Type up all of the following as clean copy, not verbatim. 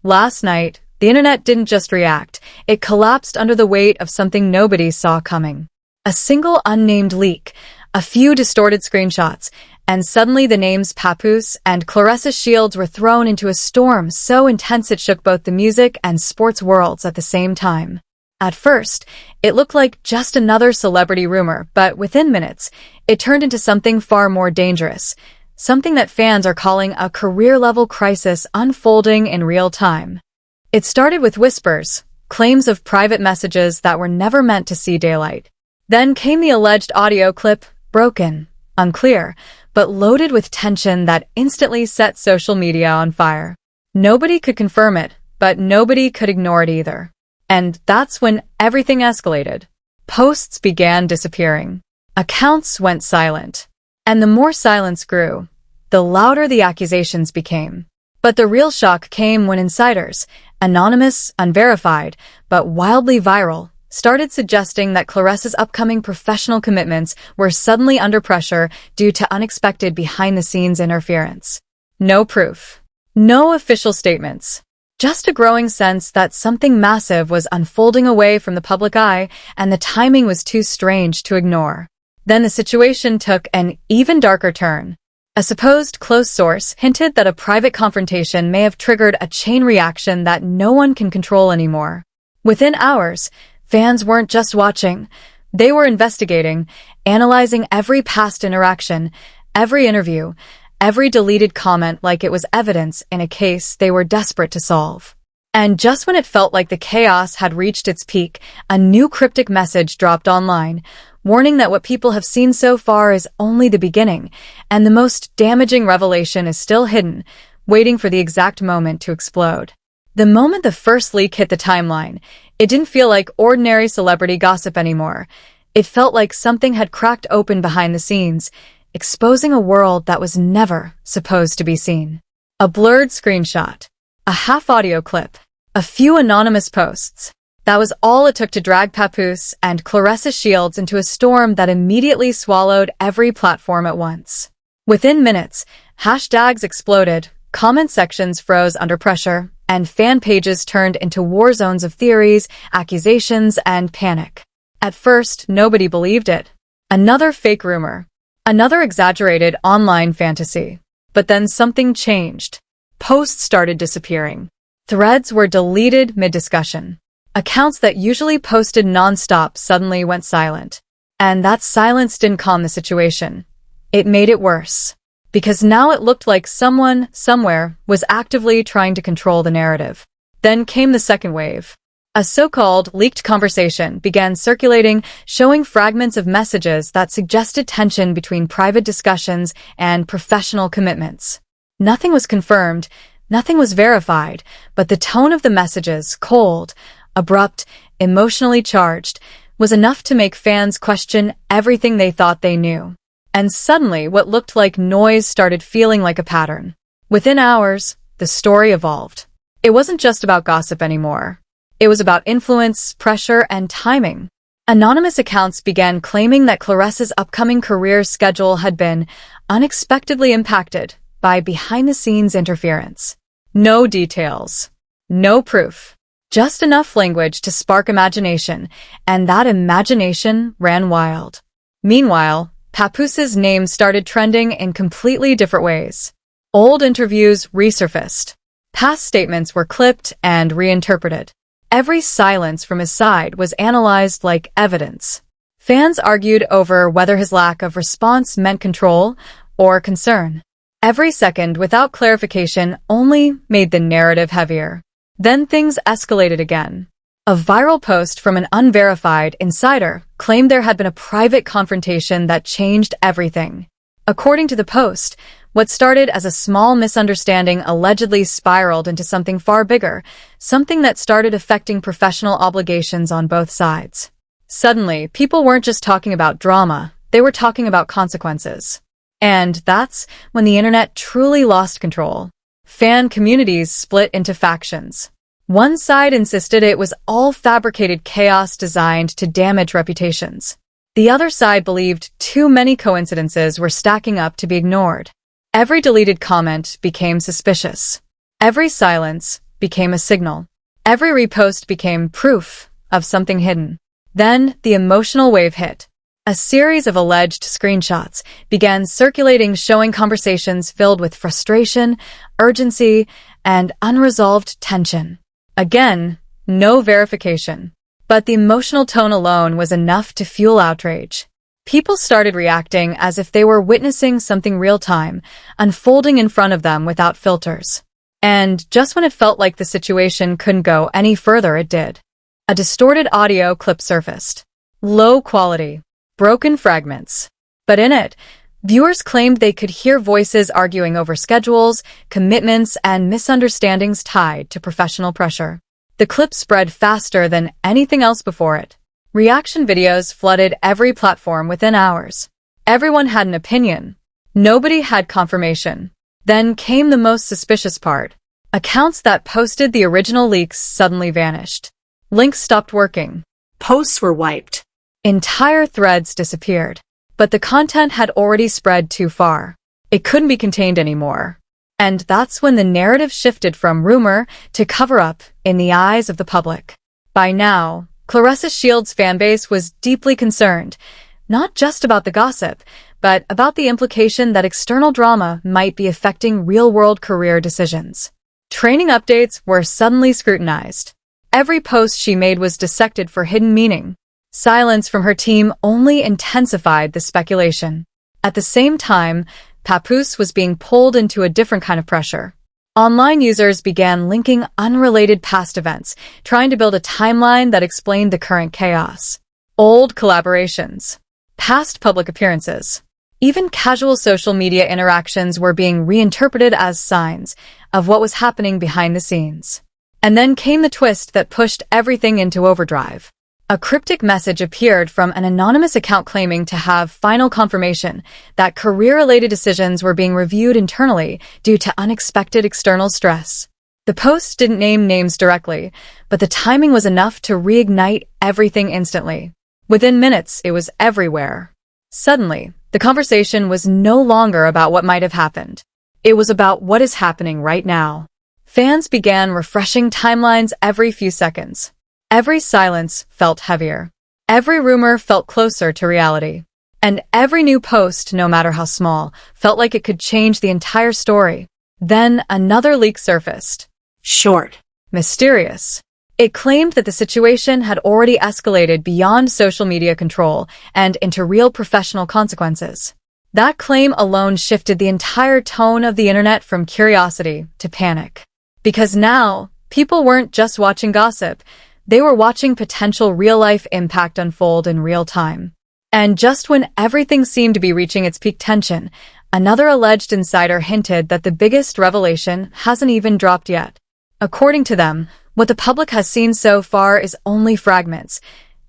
Last night, the internet didn't just react, it collapsed under the weight of something nobody saw coming. A single unnamed leak, a few distorted screenshots, and suddenly the names Papoose and Claressa Shields were thrown into a storm so intense it shook both the music and sports worlds at the same time. At first, it looked like just another celebrity rumor, but within minutes, it turned into something far more dangerous, something that fans are calling a career-level crisis unfolding in real time. It started with whispers, claims of private messages that were never meant to see daylight. Then came the alleged audio clip, broken, unclear, but loaded with tension that instantly set social media on fire. Nobody could confirm it, but nobody could ignore it either. And that's when everything escalated. Posts began disappearing. Accounts went silent. And the more silence grew, the louder the accusations became. But the real shock came when insiders, anonymous, unverified, but wildly viral, started suggesting that Claressa's upcoming professional commitments were suddenly under pressure due to unexpected behind-the-scenes interference. No proof. No official statements. Just a growing sense that something massive was unfolding away from the public eye, and the timing was too strange to ignore. Then the situation took an even darker turn. A supposed close source hinted that a private confrontation may have triggered a chain reaction that no one can control anymore. Within hours, fans weren't just watching. They were investigating, analyzing every past interaction, every interview, every deleted comment like it was evidence in a case they were desperate to solve. And just when it felt like the chaos had reached its peak, a new cryptic message dropped online, warning that what people have seen so far is only the beginning, and the most damaging revelation is still hidden, waiting for the exact moment to explode. The moment the first leak hit the timeline, it didn't feel like ordinary celebrity gossip anymore. It felt like something had cracked open behind the scenes, exposing a world that was never supposed to be seen. A blurred screenshot, a half-audio clip, a few anonymous posts. That was all it took to drag Papoose and Claressa Shields into a storm that immediately swallowed every platform at once. Within minutes, hashtags exploded, comment sections froze under pressure, and fan pages turned into war zones of theories, accusations, and panic. At first, nobody believed it. Another fake rumor. Another exaggerated online fantasy. But then something changed. Posts started disappearing. Threads were deleted mid-discussion. Accounts that usually posted non-stop suddenly went silent. And that silence didn't calm the situation. It made it worse. Because now it looked like someone, somewhere, was actively trying to control the narrative. Then came the second wave. A so-called leaked conversation began circulating, showing fragments of messages that suggested tension between private discussions and professional commitments. Nothing was confirmed, nothing was verified, but the tone of the messages, cold, abrupt, emotionally charged, was enough to make fans question everything they thought they knew. And suddenly, what looked like noise started feeling like a pattern. Within hours, the story evolved. It wasn't just about gossip anymore. It was about influence, pressure, and timing. Anonymous accounts began claiming that Claressa's upcoming career schedule had been unexpectedly impacted by behind-the-scenes interference. No details. No proof. Just enough language to spark imagination, and that imagination ran wild. Meanwhile, Papoose's name started trending in completely different ways. Old interviews resurfaced. Past statements were clipped and reinterpreted. Every silence from his side was analyzed like evidence. Fans argued over whether his lack of response meant control or concern. Every second without clarification only made the narrative heavier. Then things escalated again. A viral post from an unverified insider claimed there had been a private confrontation that changed everything. According to the post, what started as a small misunderstanding allegedly spiraled into something far bigger, something that started affecting professional obligations on both sides. Suddenly, people weren't just talking about drama, they were talking about consequences. And that's when the internet truly lost control. Fan communities split into factions. One side insisted it was all fabricated chaos designed to damage reputations. The other side believed too many coincidences were stacking up to be ignored. Every deleted comment became suspicious. Every silence became a signal. Every repost became proof of something hidden. Then the emotional wave hit. A series of alleged screenshots began circulating, showing conversations filled with frustration, urgency, and unresolved tension. Again, no verification. But the emotional tone alone was enough to fuel outrage. People started reacting as if they were witnessing something real-time, unfolding in front of them without filters. And just when it felt like the situation couldn't go any further, it did. A distorted audio clip surfaced. Low quality, broken fragments. But in it, viewers claimed they could hear voices arguing over schedules, commitments, and misunderstandings tied to professional pressure. The clip spread faster than anything else before it. Reaction videos flooded every platform within hours. Everyone had an opinion. Nobody had confirmation. Then came the most suspicious part. Accounts that posted the original leaks suddenly vanished. Links stopped working. Posts were wiped. Entire threads disappeared. But the content had already spread too far. It couldn't be contained anymore. And that's when the narrative shifted from rumor to cover-up in the eyes of the public. By now, Claressa Shields' fanbase was deeply concerned, not just about the gossip, but about the implication that external drama might be affecting real-world career decisions. Training updates were suddenly scrutinized. Every post she made was dissected for hidden meaning. Silence from her team only intensified the speculation. At the same time, Papoose was being pulled into a different kind of pressure. Online users began linking unrelated past events, trying to build a timeline that explained the current chaos. Old collaborations, past public appearances, even casual social media interactions were being reinterpreted as signs of what was happening behind the scenes. And then came the twist that pushed everything into overdrive. A cryptic message appeared from an anonymous account claiming to have final confirmation that career-related decisions were being reviewed internally due to unexpected external stress. The post didn't name names directly, but the timing was enough to reignite everything instantly. Within minutes, it was everywhere. Suddenly, the conversation was no longer about what might have happened. It was about what is happening right now. Fans began refreshing timelines every few seconds. Every silence felt heavier. Every rumor felt closer to reality. And every new post, no matter how small, felt like it could change the entire story. Then another leak surfaced. Short. Mysterious. It claimed that the situation had already escalated beyond social media control and into real professional consequences. That claim alone shifted the entire tone of the internet from curiosity to panic. Because now, people weren't just watching gossip. They were watching potential real-life impact unfold in real time. And just when everything seemed to be reaching its peak tension, another alleged insider hinted that the biggest revelation hasn't even dropped yet. According to them, what the public has seen so far is only fragments,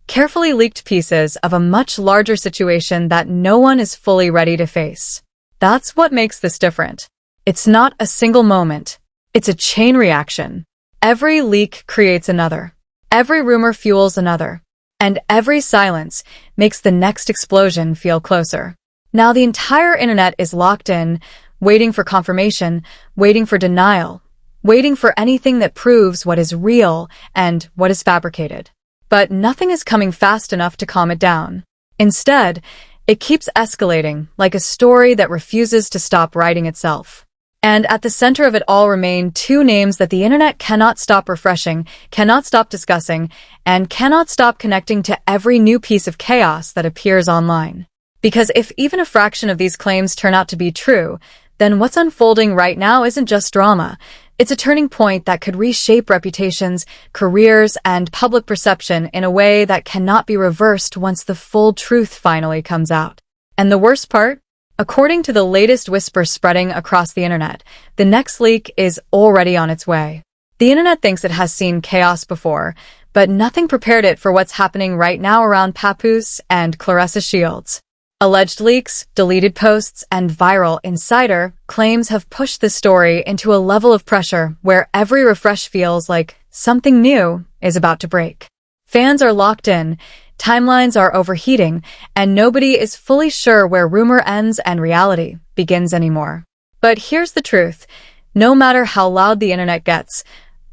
carefully leaked pieces of a much larger situation that no one is fully ready to face. That's what makes this different. It's not a single moment. It's a chain reaction. Every leak creates another. Every rumor fuels another, and every silence makes the next explosion feel closer. Now the entire internet is locked in, waiting for confirmation, waiting for denial, waiting for anything that proves what is real and what is fabricated. But nothing is coming fast enough to calm it down. Instead, it keeps escalating like a story that refuses to stop writing itself. And at the center of it all remain two names that the internet cannot stop refreshing, cannot stop discussing, and cannot stop connecting to every new piece of chaos that appears online. Because if even a fraction of these claims turn out to be true, then what's unfolding right now isn't just drama. It's a turning point that could reshape reputations, careers, and public perception in a way that cannot be reversed once the full truth finally comes out. And the worst part? According to the latest whispers spreading across the internet, the next leak is already on its way. The internet thinks it has seen chaos before, but nothing prepared it for what's happening right now around Papoose and Claressa Shields. Alleged leaks, deleted posts, and viral insider claims have pushed the story into a level of pressure where every refresh feels like something new is about to break. Fans are locked in, timelines are overheating, and nobody is fully sure where rumor ends and reality begins anymore. But here's the truth. No matter how loud the internet gets,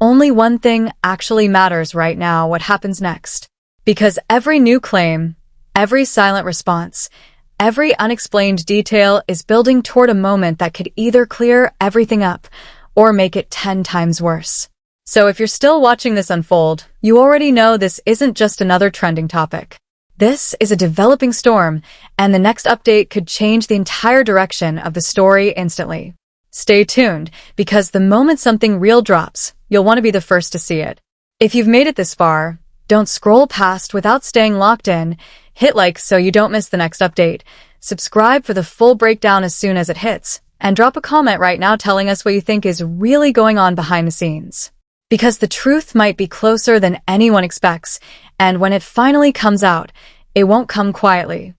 Only one thing actually matters right now: what happens next. Because every new claim, every silent response, every unexplained detail is building toward a moment that could either clear everything up or make it 10 times worse. So if you're still watching this unfold, you already know this isn't just another trending topic. This is a developing storm, and the next update could change the entire direction of the story instantly. Stay tuned, because the moment something real drops, you'll want to be the first to see it. If you've made it this far, don't scroll past without staying locked in. Hit like so you don't miss the next update. Subscribe for the full breakdown as soon as it hits, and drop a comment right now telling us what you think is really going on behind the scenes. Because the truth might be closer than anyone expects, and when it finally comes out, it won't come quietly.